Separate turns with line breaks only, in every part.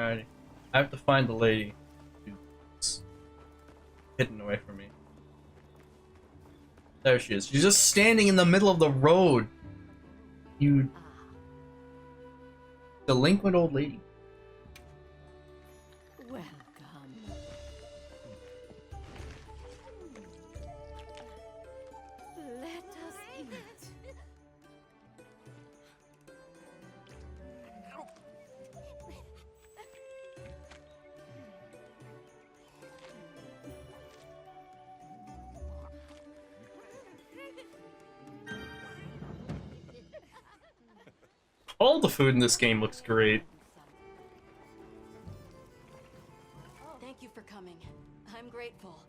Alrighty. I have to find the lady who's hidden away from me. There she is. She's just standing in the middle of the road. You delinquent old lady.
Welcome. Let us eat.
All the food in this game looks great.
Thank you for coming. I'm grateful.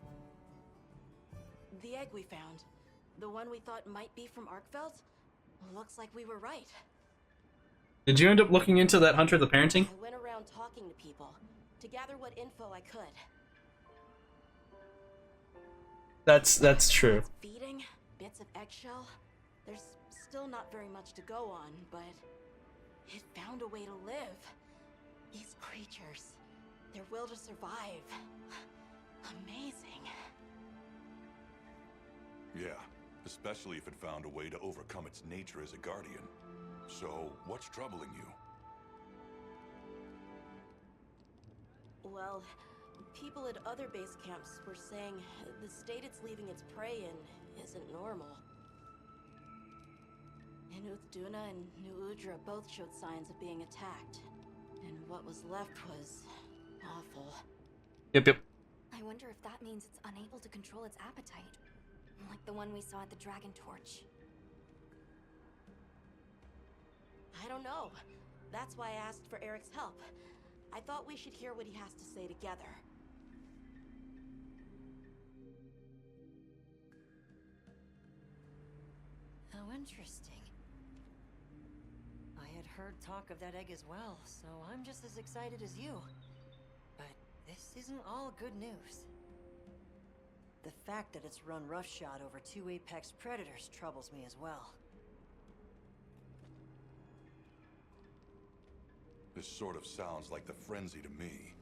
The egg we found, the one we thought might be from Arkveld, looks like we were right.
Did you end up looking into that Hunter the Parenting?
I went around talking to people to gather what info I could.
That's true.
Feeding, bits of eggshell. There's still not very much to go on, but it found a way to live. These creatures, their will to survive. Amazing.
Yeah, especially if it found a way to overcome its nature as a guardian. So, what's troubling you?
Well, people at other base camps were saying the state it's leaving its prey in isn't normal. Duna and New Udra both showed signs of being attacked, and what was left was awful.
Yep.
I wonder if that means it's unable to control its appetite, like the one we saw at the Dragon Torch.
I don't know. That's why I asked for Eric's help. I thought we should hear what he has to say together.
How interesting. I had heard talk of that egg as well, so I'm just as excited as you. But this isn't all good news. The fact that it's run roughshod over 2 apex predators troubles me as well.
This sort of sounds like the frenzy to me.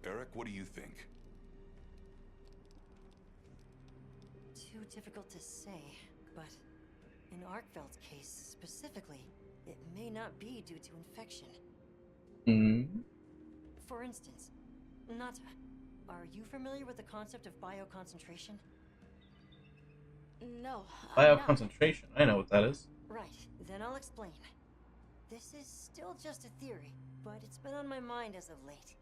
Eric, what do you think?
Too difficult to say, but in Arkveld's case specifically, it may not be due to infection. For instance, Nata, are you familiar with the concept of bioconcentration?
No.
Bioconcentration. I know what that is.
Right, then I'll explain. This is still just a theory, but it's been on my mind as of late.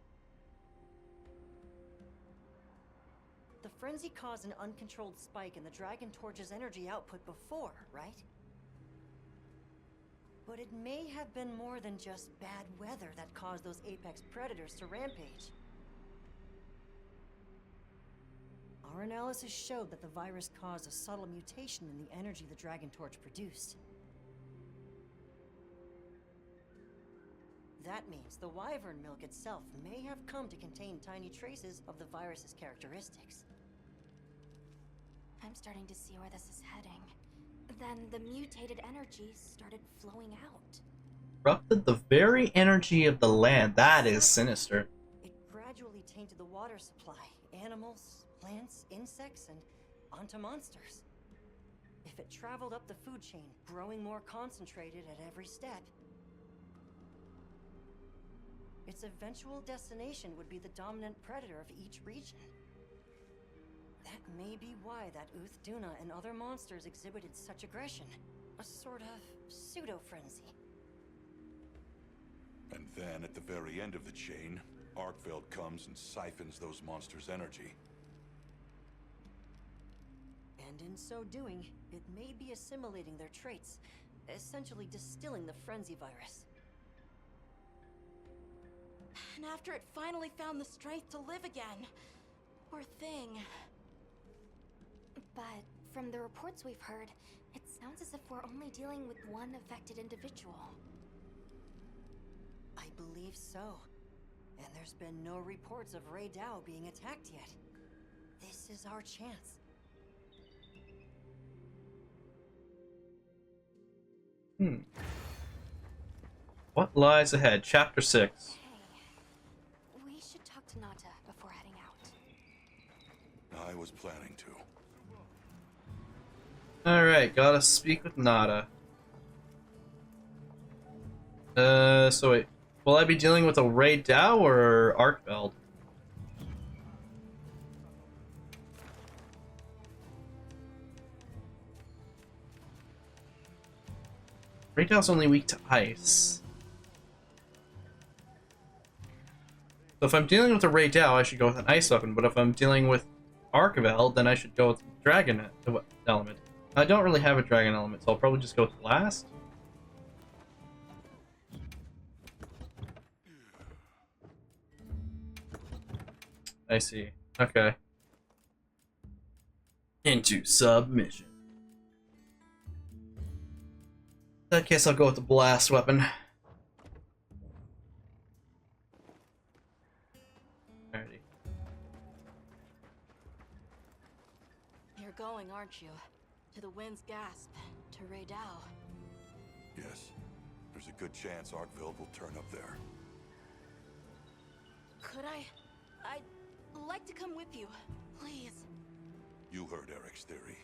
The frenzy caused an uncontrolled spike in the Dragon Torch's energy output before, right? But it may have been more than just bad weather that caused those apex predators to rampage. Our analysis showed that the virus caused a subtle mutation in the energy the Dragon Torch produced. That means the wyvern milk itself may have come to contain tiny traces of the virus's characteristics.
I'm starting to see where this is heading. Then the mutated energy started flowing out.
Corrupted the very energy of the land. That is sinister.
It gradually tainted the water supply, animals, plants, insects, and onto monsters. If it traveled up the food chain, growing more concentrated at every step, its eventual destination would be the dominant predator of each region. That may be why that Duna and other monsters exhibited such aggression. A sort of pseudo-frenzy.
And then, at the very end of the chain, Arkveld comes and siphons those monsters' energy.
And in so doing, it may be assimilating their traits, essentially distilling the frenzy virus.
And after it finally found the strength to live again. Poor thing.
But from the reports we've heard, it sounds as if we're only dealing with one affected individual.
I believe so. And there's been no reports of Rey Dao being attacked yet. This is our chance.
What lies ahead? Chapter 6.
Hey,
I was planning to.
Alright, gotta speak with Nada. So wait. Will I be dealing with a Ray Dow or Arkveld? Ray Dow's only weak to ice. So if I'm dealing with a Ray Dow, I should go with an ice weapon, but if I'm dealing with Arkveld, then I should go with dragon element. I don't really have a dragon element, so I'll probably just go with blast. I see. Okay. Into submission. In that case, I'll go with the blast weapon. Alrighty.
You're going, aren't you? To the Wind's Gasp, to Raydao.
Yes. There's a good chance Arkveld will turn up there.
Could I'd like to come with you, please.
You heard Eric's theory.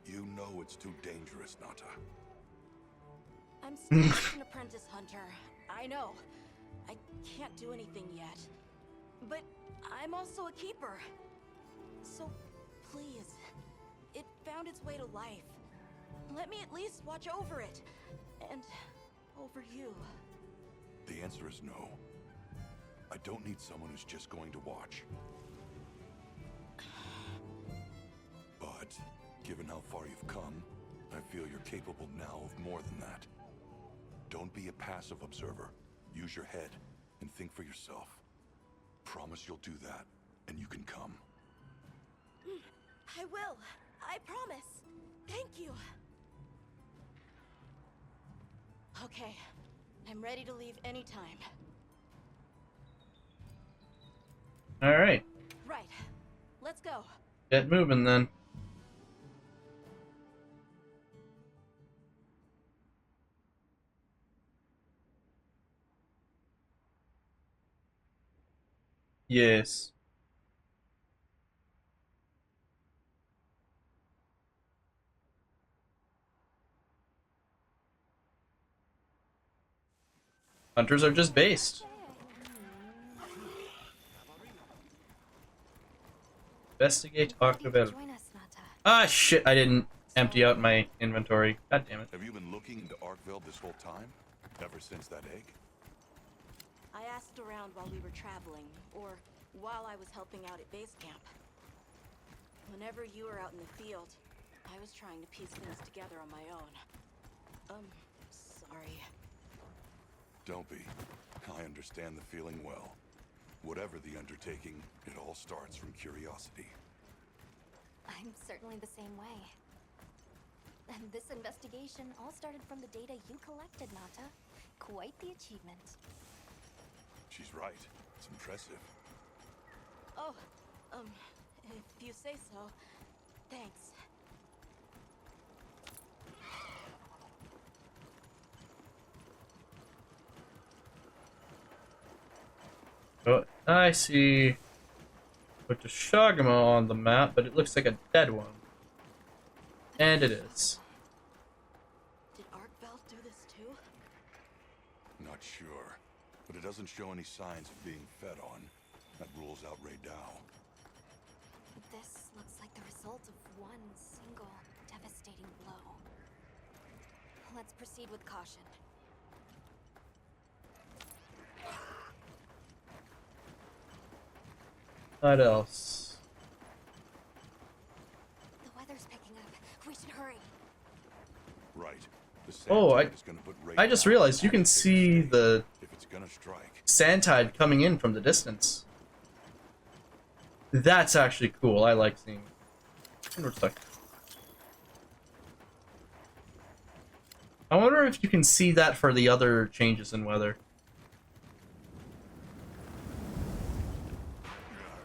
You know it's too dangerous, Nata.
I'm still just an apprentice hunter. I know. I can't do anything yet. But I'm also a keeper. So, please. It found its way to life. Let me at least watch over it. And over you.
The answer is no. I don't need someone who's just going to watch. But, given how far you've come, I feel you're capable now of more than that. Don't be a passive observer. Use your head and think for yourself. Promise you'll do that, and you can come.
I will. I promise. Thank you. Okay. I'm ready to leave anytime.
Alright.
Right. Let's go.
Get moving then. Yes. Hunters are just based. Investigate Arkveld.
Join us, Nata.
Ah, shit, I didn't empty out my inventory. God damn it.
Have you been looking into Arkveld this whole time? Ever since that egg?
I asked around while we were traveling, or while I was helping out at base camp. Whenever you were out in the field, I was trying to piece things together on my own. Sorry.
Don't be. I understand the feeling well. Whatever the undertaking, it all starts from curiosity.
I'm certainly the same way. And this investigation all started from the data you collected, Nata. Quite the achievement.
She's right. It's impressive.
Oh, if you say so. Thanks.
Oh, I see. Put the Shagama on the map, but it looks like a dead one. And it is.
Did Arkveld do this too?
Not sure. But it doesn't show any signs of being fed on. That rules out Raydao.
This looks like the result of one single devastating blow. Let's proceed with caution.
What else?
The weather's picking up. We should hurry.
Right. The
Oh,
sand tide is gonna put
I just
Raydao
realized you can
back
see
in
the
if it's gonna strike.
sand tide coming in from the distance. That's actually cool. I like seeing it. I wonder if you can see that for the other changes in weather.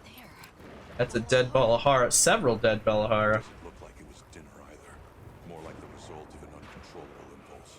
There.
That's a dead Balahara. Several dead Balahara.
Doesn't look like it was dinner either. More like the result of an uncontrollable impulse.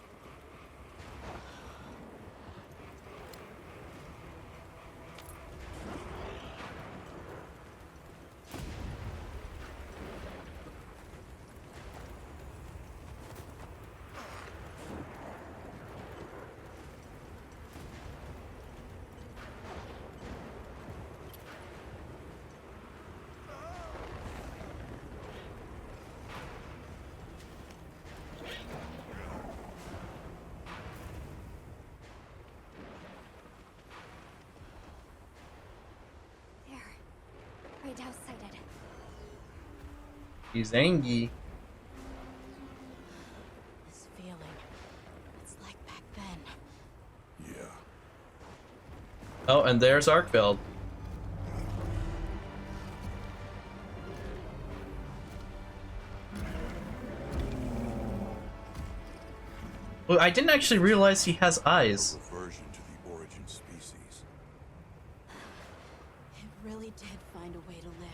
Redoubt sighted.
He's angry.
This feeling, it's like back then.
Yeah.
Oh, and there's Arkveld. Well, I didn't actually realize he has eyes.
Reversion to the origin species.
It really did find a way to live.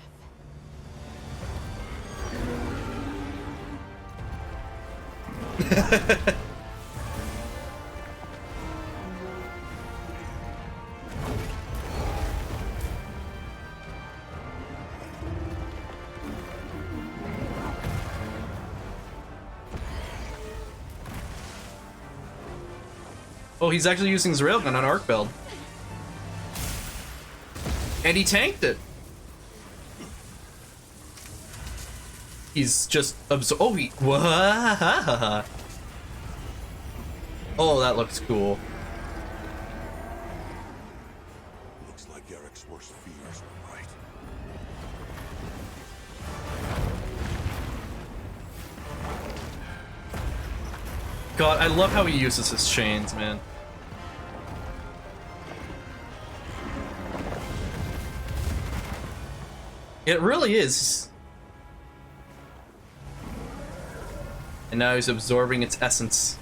Oh, he's actually using his railgun on Arkveld. And he tanked it. He's just oh, he Wah-ha-ha-ha. Oh, that looks cool.
Looks like Eric's worst fears were right.
God, I love how he uses his chains, man. It really is. And now he's absorbing its essence.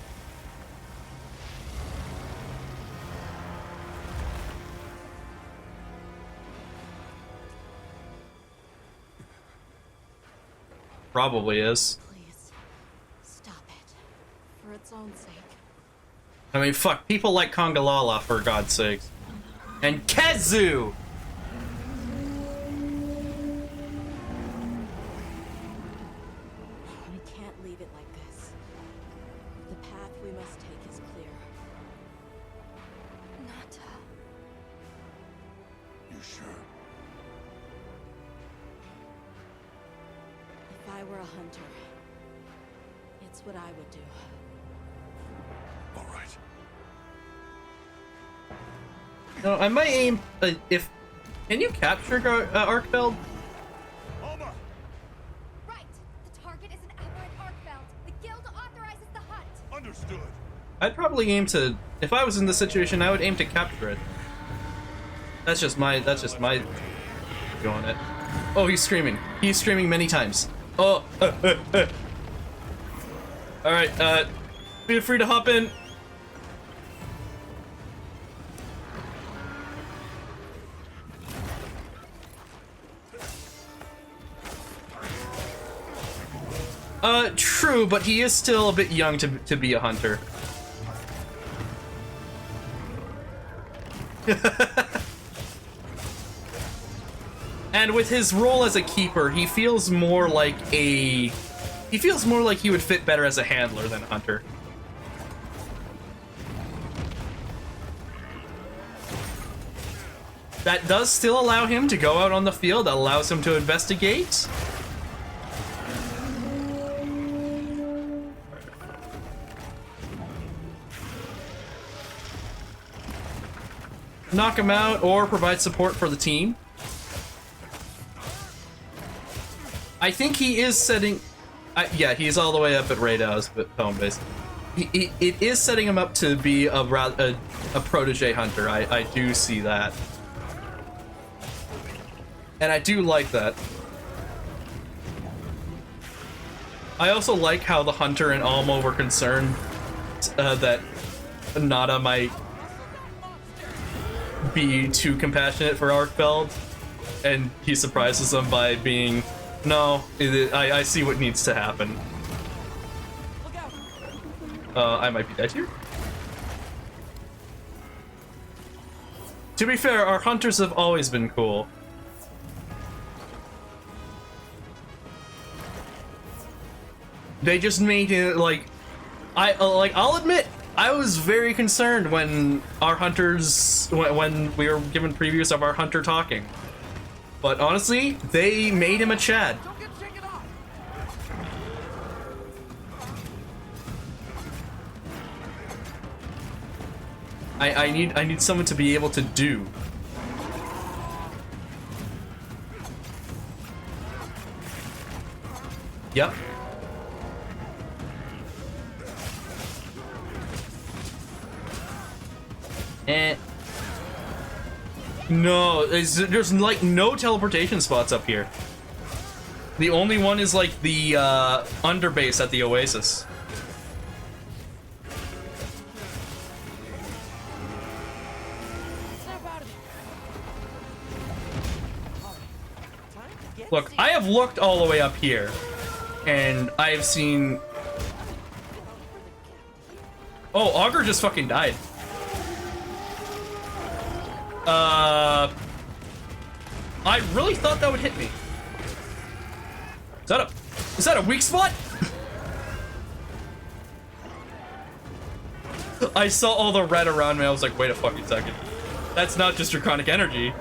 Probably is.
Please, stop it. For its own sake.
I mean, fuck, people like Kongalala, for God's sakes. And Kazu!
We can't leave it like this. The path we must take is clear.
Nata.
You sure?
If I were a hunter, it's what I would do.
All right.
No, I might aim. If can you capture Arkveld?
Alma!
Right! The target is an aberrant Arkveld. The guild authorizes the hunt.
Understood.
I'd probably aim to. If I was in this situation, I would aim to capture it. That's just my doing it. Oh, he's screaming. He's screaming many times. Oh. All right. Feel free to hop in. True, but he is still a bit young to be a hunter. And with his role as a keeper, he feels more like he would fit better as a handler than a hunter. That does still allow him to go out on the field, that allows him to investigate. Knock him out or provide support for the team. I think he is setting... yeah, he's all the way up at Raydow's home base. It is setting him up to be a protege hunter. I do see that. And I do like that. I also like how the hunter and Alma were concerned that Nada might be too compassionate for Arkveld, and he surprises them by being, no, I see what needs to happen. I might be dead here. To be fair, our hunters have always been cool. They just made it like, I'll admit, I was very concerned when our hunters, when we were given previews of our hunter talking. But honestly, they made him a Chad. I need someone to be able to do. Yep. No, there's like no teleportation spots up here. The only one is like the underbase at the Oasis. Look, I have looked all the way up here, and I have seen... Oh, Augur just fucking died. I really thought that would hit me. Is that a weak spot? I saw all the red around me. I was like, wait a fucking second. That's not just draconic energy.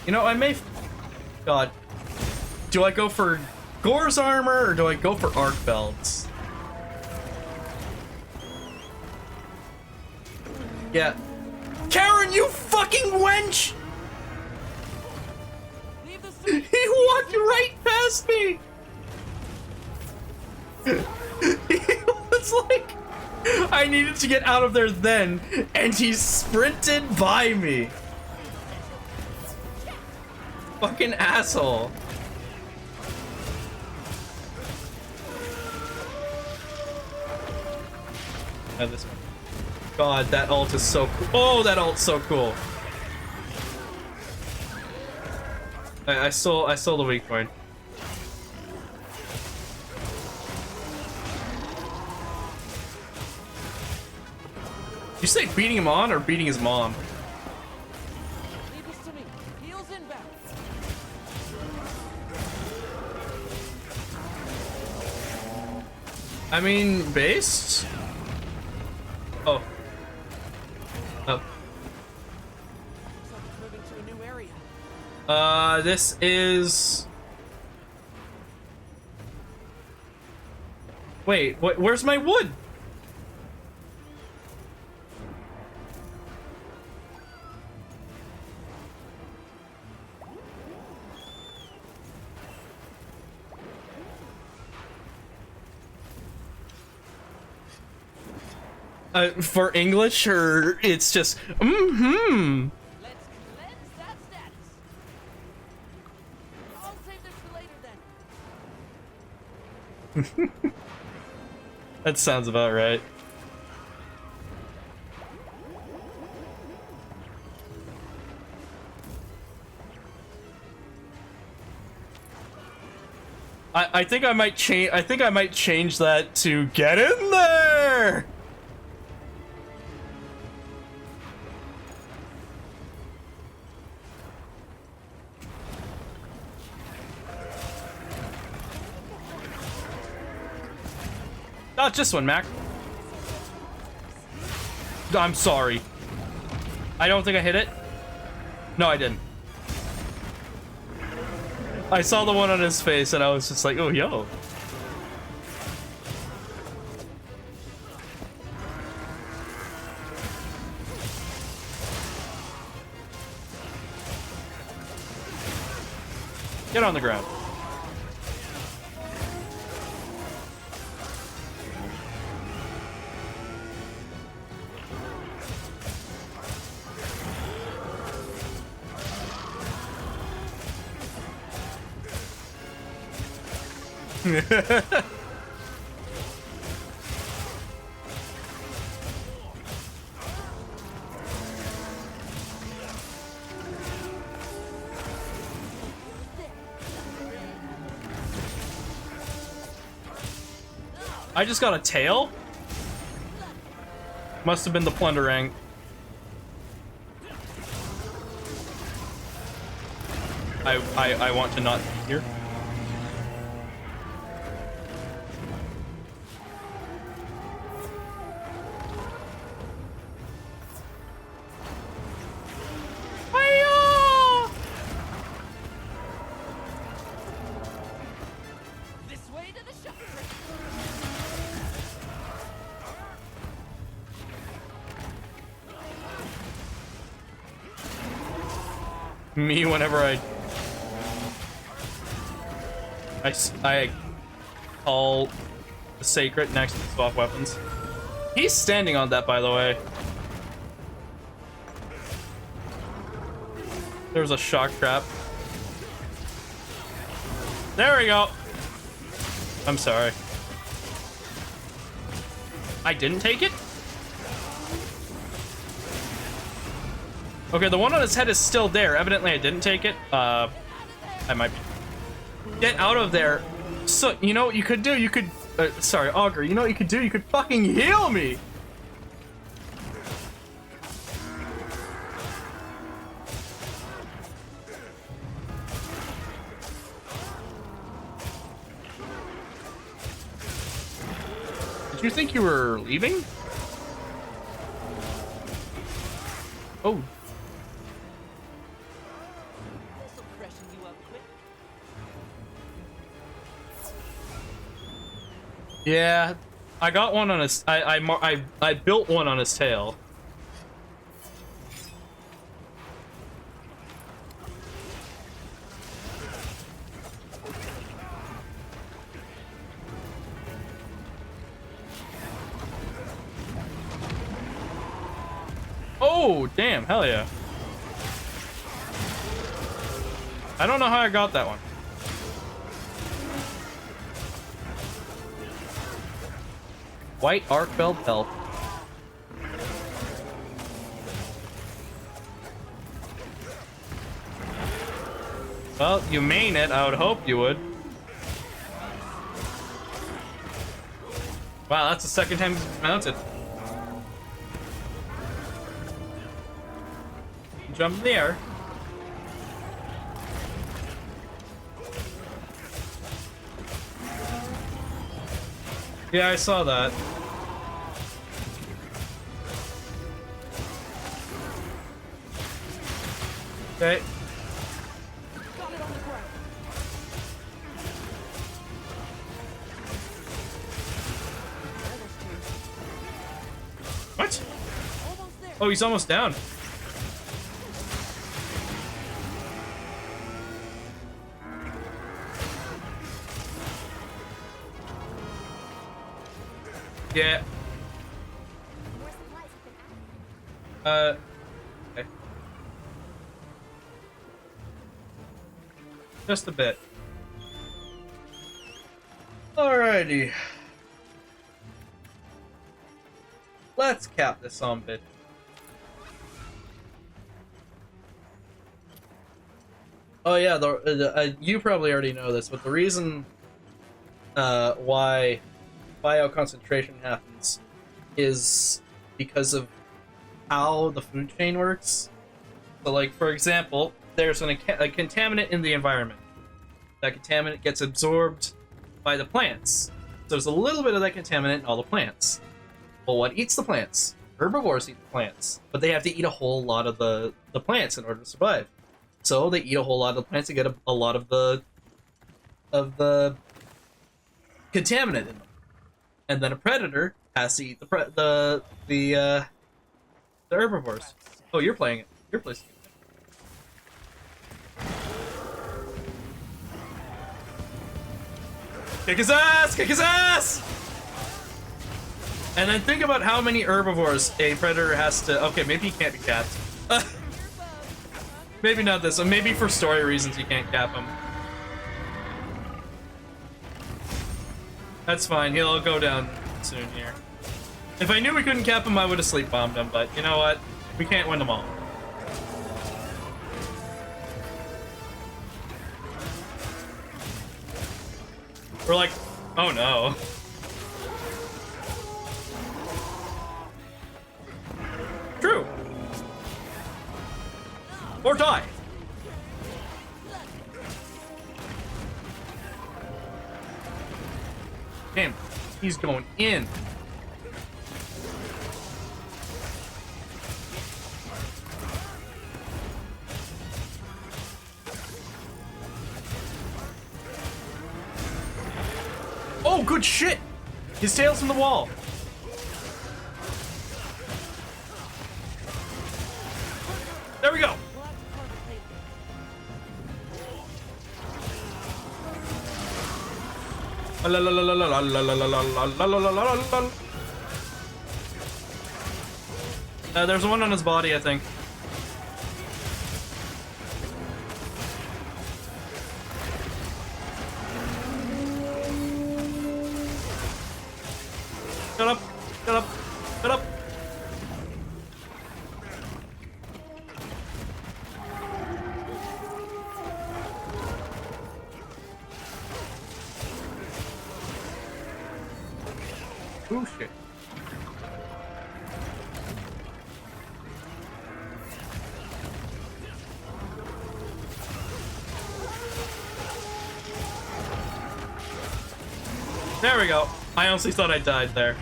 You know, I may... God. Do I go for Gore's armor, or do I go for Arkveld's? Yeah. Karen, you fucking wench! He walked right past me! He was like... I needed to get out of there then, and he sprinted by me. Fucking asshole. This one. God, that ult is so cool. Oh, that ult's so cool. I stole the weak point. You say beating him on or beating his mom?
Leave this to me. Heels inbound.
I mean, based? Oh. Oh.
Looks like it's moving to a new area.
This is... Wait, where's my wood? For English, or it's just, mm-hmm.
Let's cleanse that status. I'll save this for later then.
That sounds about right. I think I might change. I think I might change that to get in there. Not just one, Mac. I'm sorry. I don't think I hit it. No, I didn't. I saw the one on his face and I was just like, oh, yo. Get on the ground. I just got a tail? Must have been the plundering. I want to not be here.
This way to the shop.
Me whenever I call the sacred next to swap weapons. He's standing on that, by the way. There's a shock trap. There we go. I'm sorry. I didn't take it? Okay, the one on his head is still there. Evidently, I didn't take it. I might be. Get out of there. So, you know what you could do? You could... sorry, Augur. You know what you could do? You could fucking heal me! Did you think you were leaving? Oh.
This'll freshen you up quick.
Yeah, I got one on his. I built one on his tail. Oh, damn, hell yeah. I don't know how I got that one. White Arkveld health. Well, you main it, I would hope you would. Wow, that's the second time he's mounted. Jump in the air. Yeah, I saw that. Okay.
Got it on the ground.
What?
Almost there.
Oh, he's almost down. Yeah.
More supplies have been added.
Okay. Just a bit. Alrighty. Let's cap this on bit. Oh yeah, you probably already know this, but the reason why bioconcentration happens is because of how the food chain works. So, like, for example, there's a contaminant in the environment. That contaminant gets absorbed by the plants. So there's a little bit of that contaminant in all the plants. Well, what eats the plants? Herbivores eat the plants, but they have to eat a whole lot of the plants in order to survive. So they eat a whole lot of the plants to get a lot of the contaminant in them. And then a predator has to eat the herbivores. Oh, you're playing it. You're playing it. Kick his ass! Kick his ass! And then think about how many herbivores a predator has to... Okay, maybe he can't be capped. Maybe not this one. Maybe for story reasons you can't cap him. That's fine. He'll go down soon here. If I knew we couldn't cap him, I would have sleep bombed him, but you know what? We can't win them all. We're like, oh no. True. Or die. Damn, he's going in. Oh, good shit! His tail's in the wall. There we go. There's one on his body, I think. Shut up! Shut up! Shut up! Oh shit. There we go. I honestly thought I died there.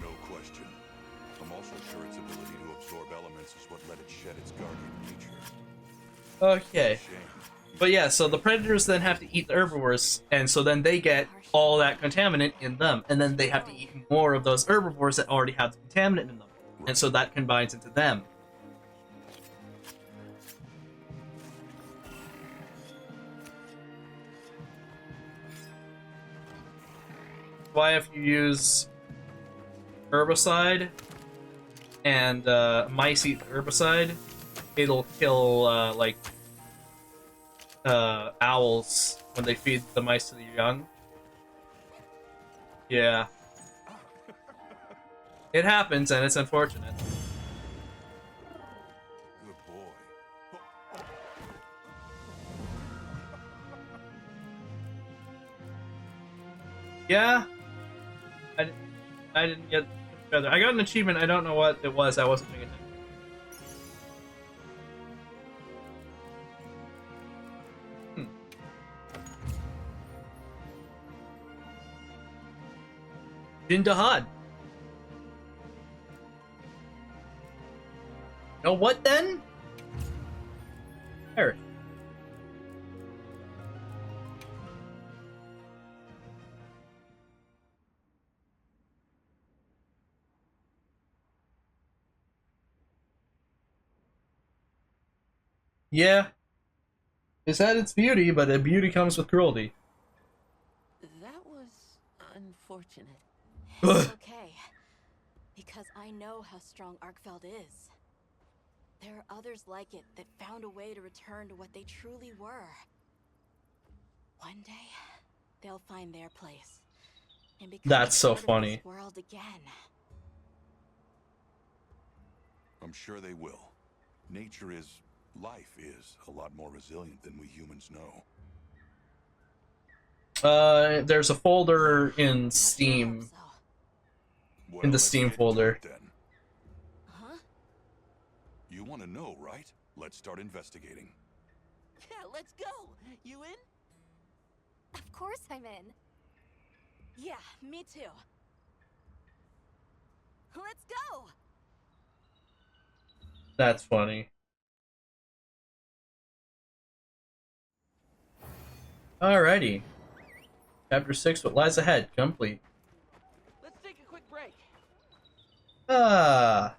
No question. I'm also sure its ability to absorb elements is what let it shed its guardian nature.
Okay. But yeah, so the predators then have to eat the herbivores, and so then they get all that contaminant in them, and then they have to eat more of those herbivores that already have the contaminant in them, and so that combines into them. Why if you use herbicide and mice eat the herbicide, it'll kill like owls when they feed the mice to the young. Yeah. It happens and it's unfortunate.
Good boy.
Yeah. I didn't get the feather. I got an achievement. I don't know what it was. I wasn't paying attention. Jindahad. Know what then? Perish. Yeah. It's had its beauty, but a beauty comes with cruelty.
That was unfortunate.
It's okay. Because I know how strong Arkveld is. There are others like it that found a way to return to what they truly were. One day, they'll find their place. And become
That's so
part of
funny.
this world again.
I'm sure they will. Nature is, life is, a lot more resilient than we humans know.
There's a folder in
I
Steam.
hope so.
Well,
In the
let's
Steam
get to
folder.
it then.
Huh?
You want to know, right? Let's start investigating.
Yeah, let's go. You in?
Of course I'm in.
Yeah, me too. Let's go!
That's funny. Alrighty. Chapter 6, What Lies Ahead, complete.
Let's take a quick break.
Ah.